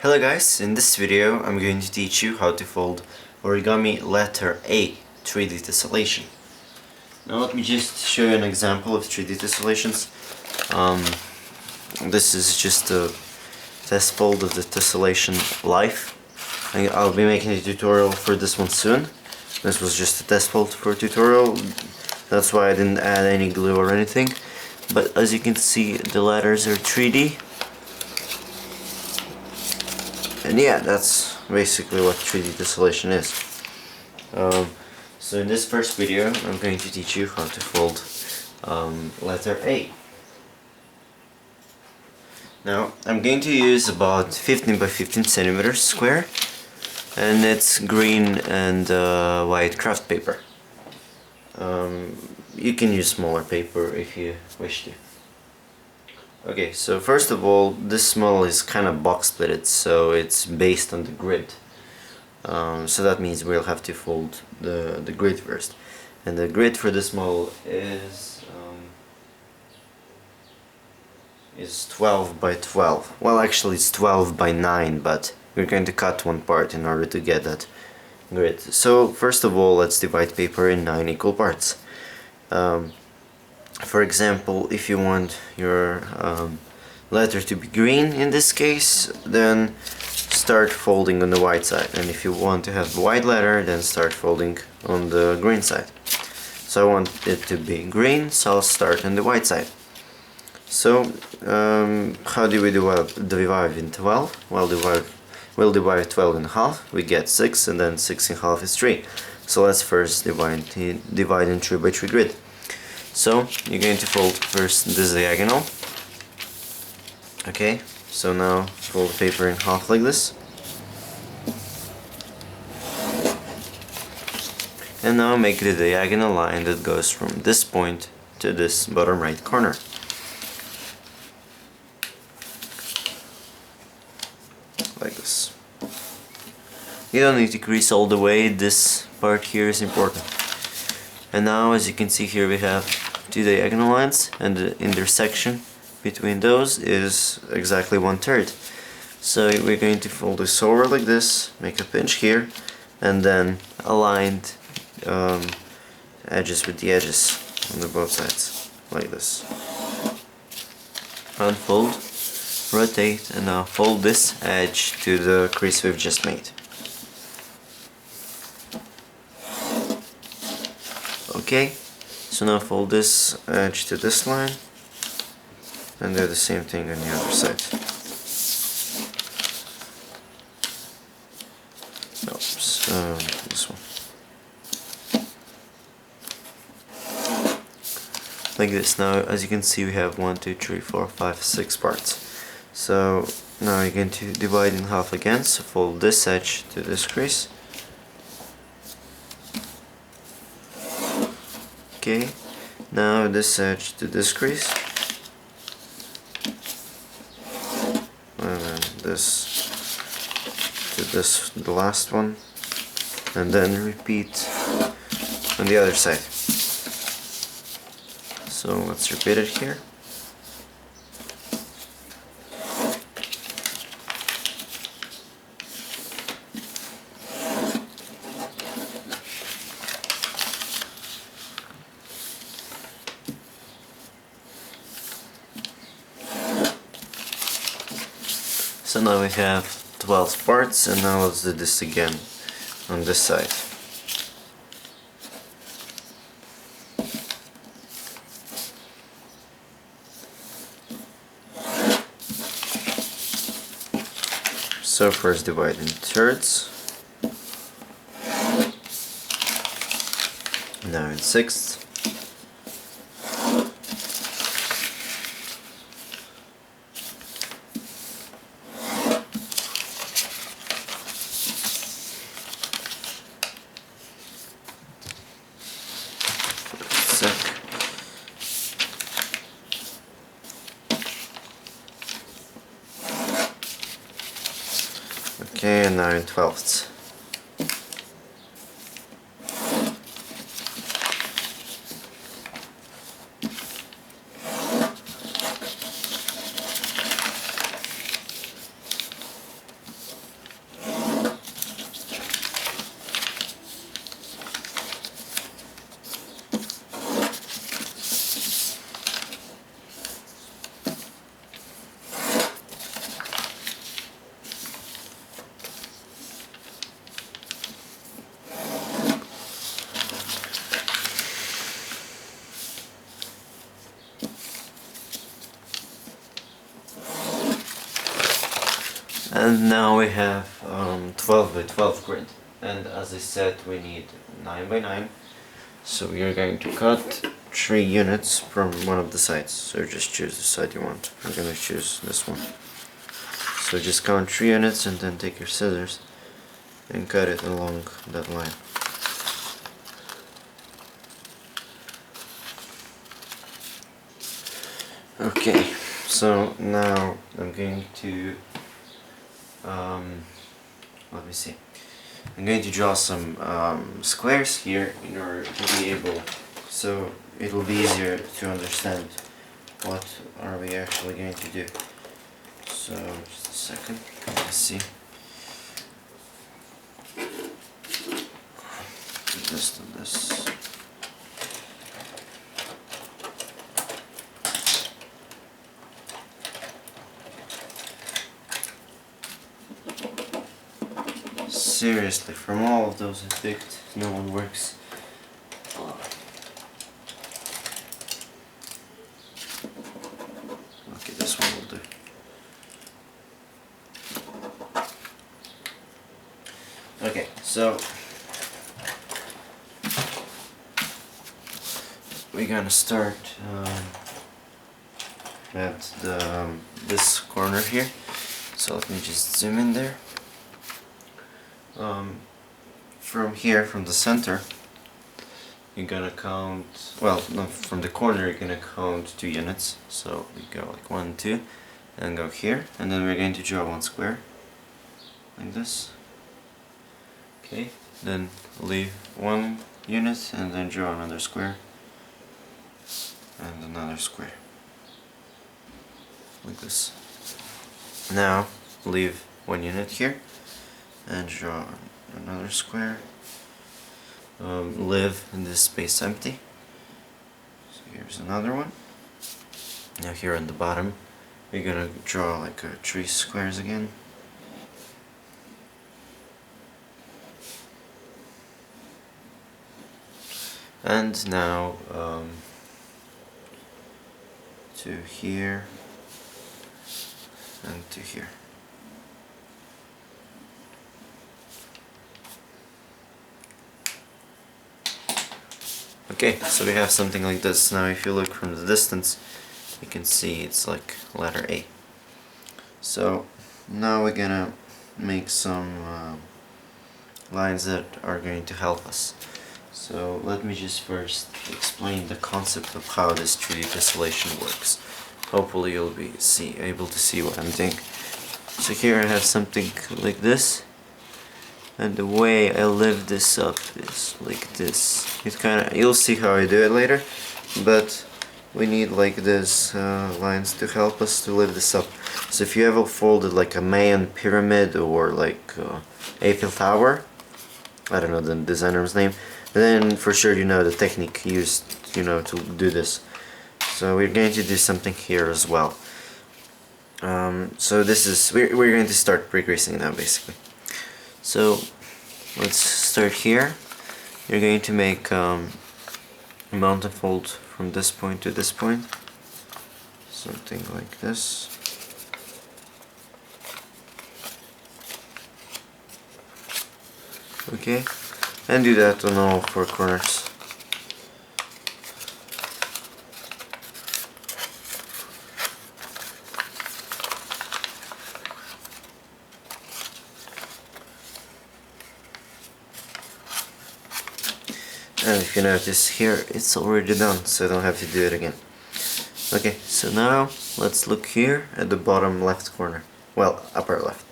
Hello guys, in this video I'm going to teach you how to fold origami letter A 3D tessellation. Now let me just show you an example of 3D tessellations. This is just a test fold of the tessellation live. I'll be making a tutorial for this one soon. This was just a test fold for a tutorial, that's why I didn't add any glue or anything. But as you can see, the letters are 3D. And yeah, that's basically what 3D tessellation is. So in this first video, I'm going to teach you how to fold letter A. Now, I'm going to use about 15 by 15 centimeters square, and it's green and white Kraft paper. You can use smaller paper if you wish to. Okay, so first of all, this model is kind of box splitted, so it's based on the grid. So that means we'll have to fold the grid first. And the grid for this model is 12 by 12. Well, actually it's 12 by 9, but we're going to cut one part in order to get that grid. So first of all, let's divide paper in 9 equal parts. For example, if you want your letter to be green in this case, then start folding on the white side, and if you want to have the white letter, then start folding on the green side. So I want it to be green, so I'll start on the white side. So how do we divide in 12? Well, we'll divide 12 in half, we get 6, and then 6 in half is 3. So let's first divide in 3 by 3 grid. So you're going to fold first this diagonal. Okay, so now fold the paper in half like this. And now make the diagonal line that goes from this point to this bottom right corner. Like this. You don't need to crease all the way, this part here is important. And now, as you can see here, we have 2 diagonal lines, and the intersection between those is exactly 1/3. So we're going to fold this over like this, make a pinch here, and then aligned edges with the edges on the both sides, like this. Unfold, rotate, and now fold this edge to the crease we've just made. Okay, so now fold this edge to this line, and do the same thing on the other side. Oops, this one. Like this. Now, as you can see, we have 1, 2, 3, 4, 5, 6 parts. So now you're going to divide in half again, so fold this edge to this crease. Okay, now this edge to this crease, and then this to this, the last one, and then repeat on the other side. So let's repeat it here. So now we have 12 parts, and now let's do this again on this side. So first divide in thirds, now in sixths. Okay, and now in 12ths. And now we have 12 by 12 grid, and as I said we need 9 by 9, so we are going to cut 3 units from one of the sides. So just choose the side you want. I'm going to choose this one. So just count 3 units and then take your scissors and cut it along that line. Okay, so now I'm going to let me see. I'm going to draw some squares here in order to be able, so it will be easier to understand what are we actually going to do. So just a second, let's see. This and this. Seriously, from all of those I picked, no one works. Okay, this one will do. Okay, so we're gonna start at this corner here. So let me just zoom in there. From here, from the center, you're gonna count, well, no, from the corner you're gonna count 2 units. So we go like 1, 2, and go here, and then we're going to draw 1 square, like this. Okay, then leave 1 unit, and then draw another square, and another square, like this. Now leave 1 unit here, and draw another square. Leave in this space empty. So here's another one. Now here on the bottom we're gonna draw like 3 squares again. And now to here and to here. Okay, so we have something like this. Now if you look from the distance, you can see it's like letter A. So now we're gonna make some lines that are going to help us. So let me just first explain the concept of how this 3D tessellation works. Hopefully you'll be able to see what I'm doing. So here I have something like this. And the way I lift this up is like this. It you'll see how I do it later, but we need like this lines to help us to lift this up. So if you ever folded like a Mayan pyramid or like Eiffel Tower, I don't know the designer's name, then for sure you know the technique used, you know, to do this. So we're going to do something here as well. So this is we're going to start pre-greasing now basically. So let's start here. You're going to make a mountain fold from this point to this point, something like this. Okay, and do that on all 4 corners. And if you notice here, it's already done, so I don't have to do it again. Okay, so now let's look here at the bottom left corner. Well, upper left.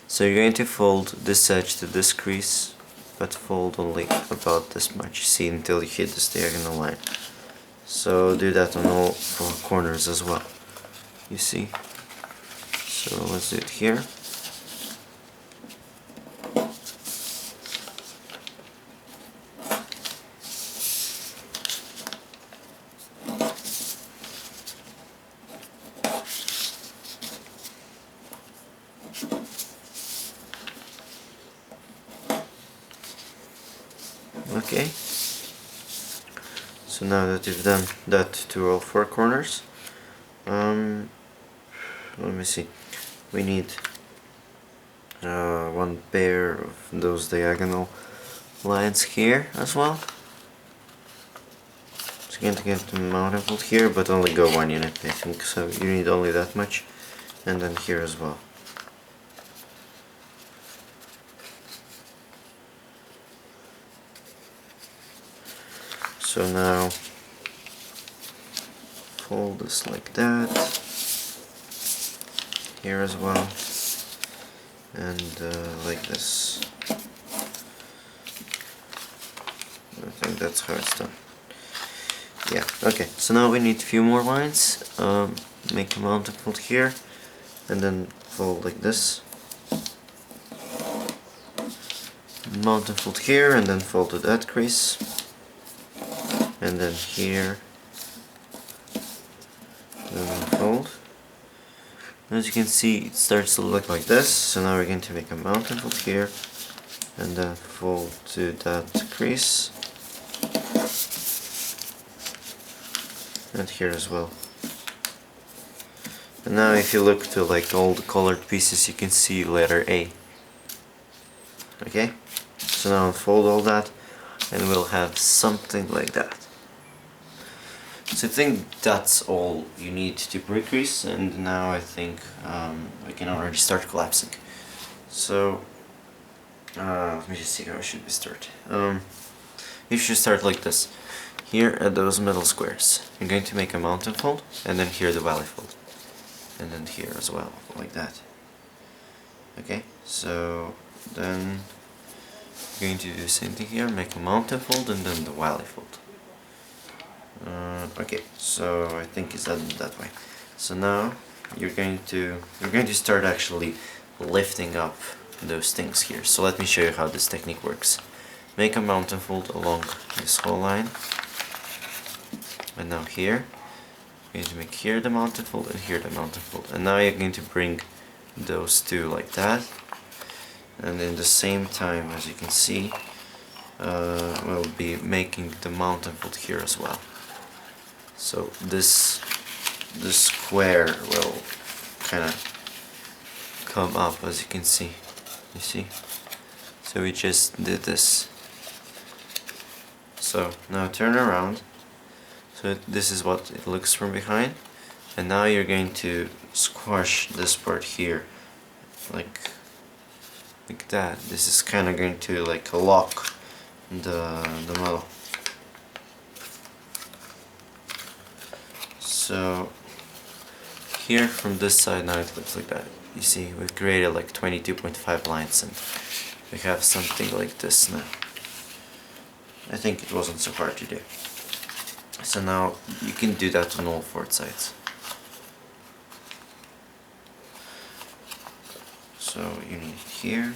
So you're going to fold this edge to this crease, but fold only about this much, see, until you hit this diagonal line. So do that on all 4 corners as well. You see? So let's do it here. Okay, so now that you've done that to all 4 corners, let me see, we need one pair of those diagonal lines here as well. So you're going to get the mounting fold here, but only go one unit, I think, so you need only that much, and then here as well. So now fold this like that, here as well, and like this. I think that's how it's done. Yeah, okay, so now we need a few more lines. Make a mounting fold here, and then fold like this. Mounting fold here, and then fold to that crease. And then here, then fold. As you can see, it starts to look like this. So now we're going to make a mounting fold here, and then fold to that crease, and here as well. And now if you look to like all the colored pieces, you can see letter A. Okay, so now unfold all that, and we'll have something like that. So I think that's all you need to pre-crease, and now I think we can already start collapsing. So let me just see how should we start. You should start like this. Here at those middle squares, you're going to make a mountain fold, and then here the valley fold, and then here as well, like that. Okay, so then you're going to do the same thing here, make a mountain fold, and then the valley fold. Okay, so I think it's done that way. So now you're going to start actually lifting up those things here. So let me show you how this technique works. Make a mountain fold along this whole line, and now here you're going to make here the mountain fold and here the mountain fold, and now you're going to bring those two like that, and in the same time, as you can see, we'll be making the mountain fold here as well. So this square will kind of come up, as you can see. You see? So we just did this. So now turn around. So this is what it looks from behind. And now you're going to squash this part here, like that. This is kind of going to like lock the metal. So here from this side now it looks like that. You see, we've created like 22.5 lines, and we have something like this now. I think it wasn't so hard to do. So now you can do that on all four sides. So you need here.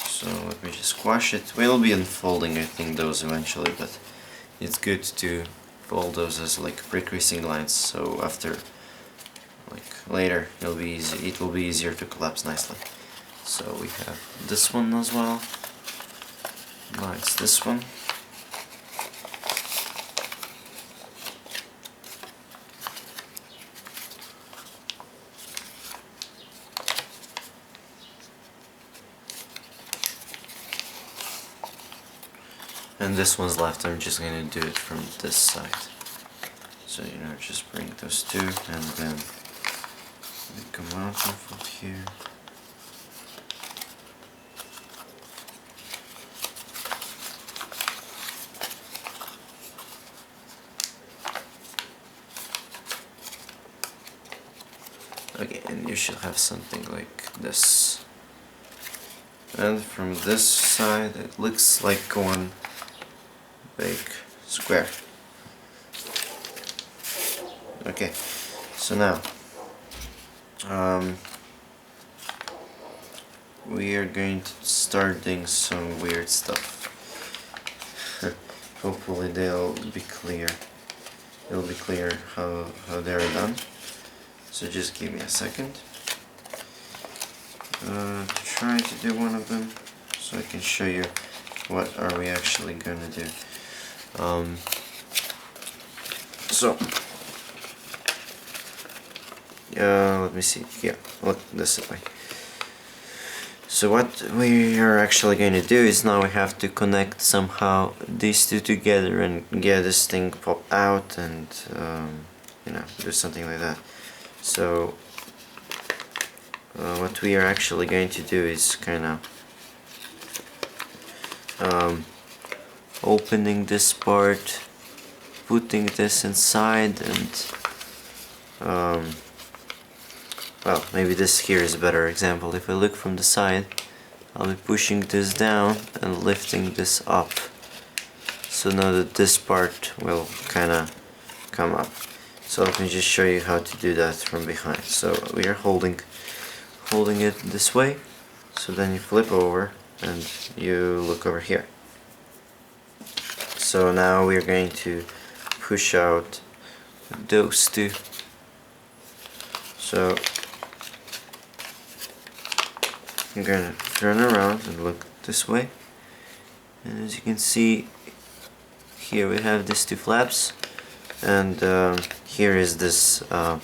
So let me just squash it. We'll be unfolding, I think, those eventually, but it's good to fold those as like pre-creasing lines, so after, like later, it will be easier to collapse nicely. So we have this one as well. Now it's this one. And this one's left. I'm just going to do it from this side. So, you know, just bring those two and then make a mountain fold here. Okay, and you should have something like this. And from this side, it looks like one big square. Okay, so now we are going to start doing some weird stuff. Hopefully they'll be clear. It'll be clear how they're done. So just give me a second to try to do one of them, so I can show you what are we actually gonna do. So let me see. Yeah, look this way. So what we are actually going to do is now we have to connect somehow these two together and get this thing pop out and you know, do something like that. So what we are actually going to do is kind of opening this part, putting this inside, and well, maybe this here is a better example. If I look from the side, I'll be pushing this down and lifting this up, so now that this part will kind of come up. So let me just show you how to do that from behind. So we are holding it this way, so then you flip over and you look over here. So now we are going to push out those two. So I'm gonna turn around and look this way, and as you can see here we have these two flaps, and here is this you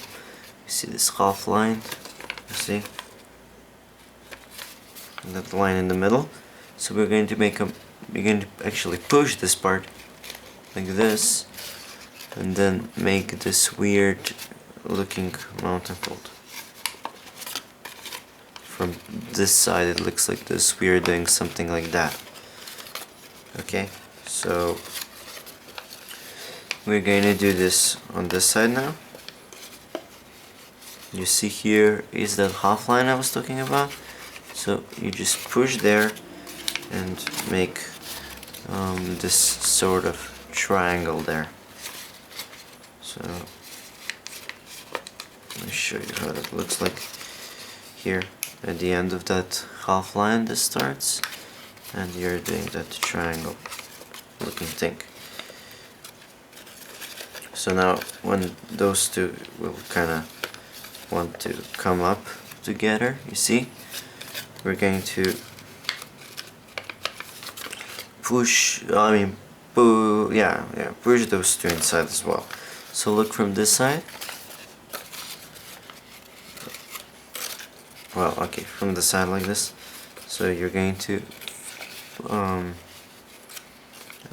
see this half line, you see that line in the middle. So we're going to actually push this part like this, and then make this weird looking mountain fold. From this side it looks like this, we are doing something like that. Okay, so we're going to do this on this side now. You see here is that half line I was talking about. So you just push there and make this sort of triangle there. So let me show you how that looks like. Here at the end of that half line this starts, and you're doing that triangle looking thing. So now when those two will kind of want to come up together, you see, we're going to push, push those two inside as well. So look from this side. Well, okay, from the side like this. So you're going to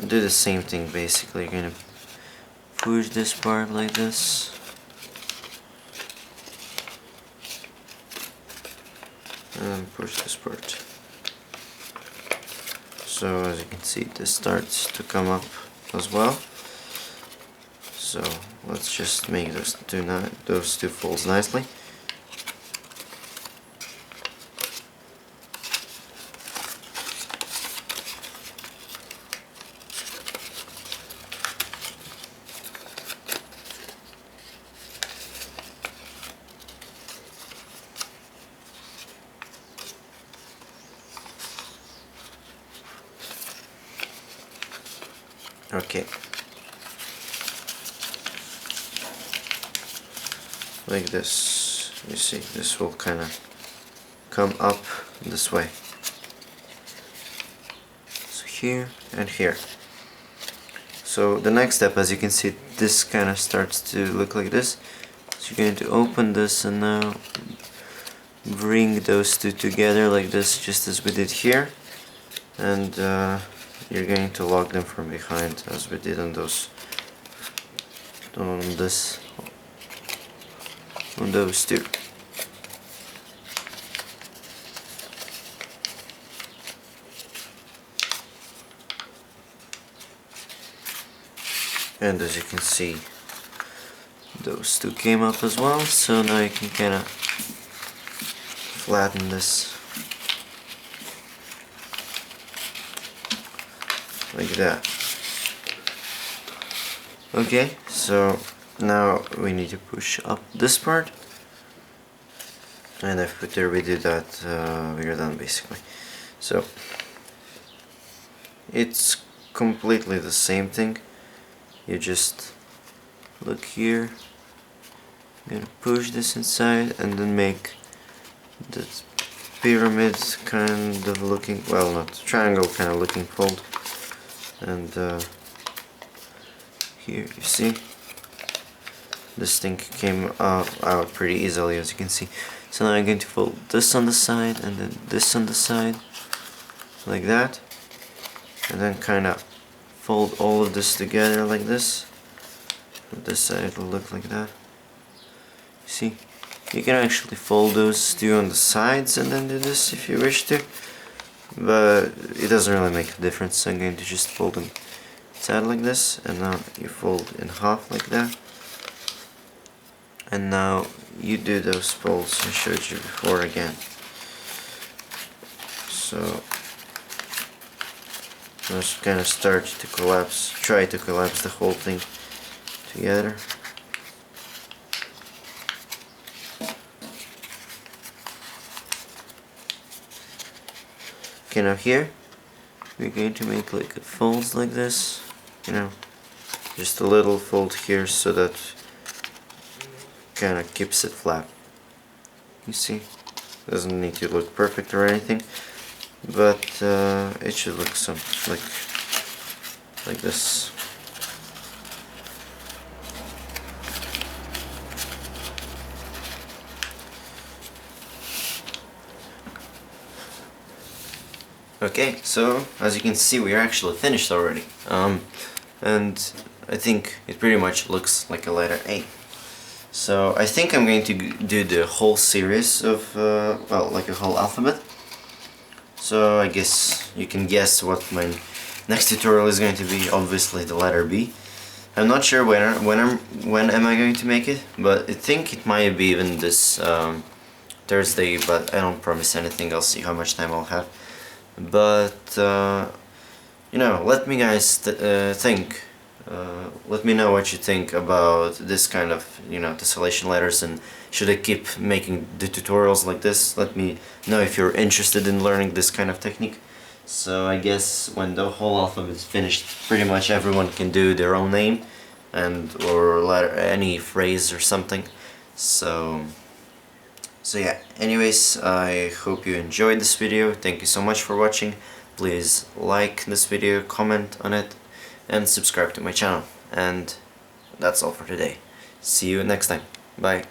do the same thing basically. You're going to push this part like this. And push this part. So as you can see, this starts to come up as well. So let's just make those two folds nicely. Okay, like this. You see, this will kind of come up this way. So here and here. So the next step, as you can see, this kind of starts to look like this. So you're going to open this and now bring those two together like this, just as we did here, and you're going to lock them from behind as we did on those two. And as you can see, those two came up as well, so now you can kind of flatten this like that. Okay, so now we need to push up this part, and after we do that, we are done basically. So it's completely the same thing. You just look here, I'm gonna push this inside and then make this pyramid kind of looking, well, not triangle kind of looking fold. And here you see, this thing came out pretty easily, as you can see. So now I'm going to fold this on the side and then this on the side, like that, and then kind of fold all of this together like this. On this side it'll look like that. See, you can actually fold those two on the sides and then do this if you wish to, but it doesn't really make a difference. So I'm going to just fold them inside like this, and now you fold in half like that. And now you do those folds I showed you before again. So just kind of start to collapse, try to collapse the whole thing together. Okay, now here we're going to make like folds like this, you know, just a little fold here so that kind of keeps it flat. You see, doesn't need to look perfect or anything, but it should look something like this. Okay, so as you can see, we are actually finished already, and I think it pretty much looks like a letter A. So I think I'm going to do the whole series of, well, like a whole alphabet. So I guess you can guess what my next tutorial is going to be. Obviously the letter B. I'm not sure when am I going to make it, but I think it might be even this Thursday, but I don't promise anything. I'll see how much time I'll have. But you know, let me guys think. Let me know what you think about this kind of, you know, tessellation letters, and should I keep making the tutorials like this? Let me know if you're interested in learning this kind of technique. So I guess when the whole alphabet is finished, pretty much everyone can do their own name and or letter, any phrase or something. So yeah, anyways, I hope you enjoyed this video. Thank you so much for watching. Please like this video, comment on it, and subscribe to my channel. And that's all for today. See you next time. Bye.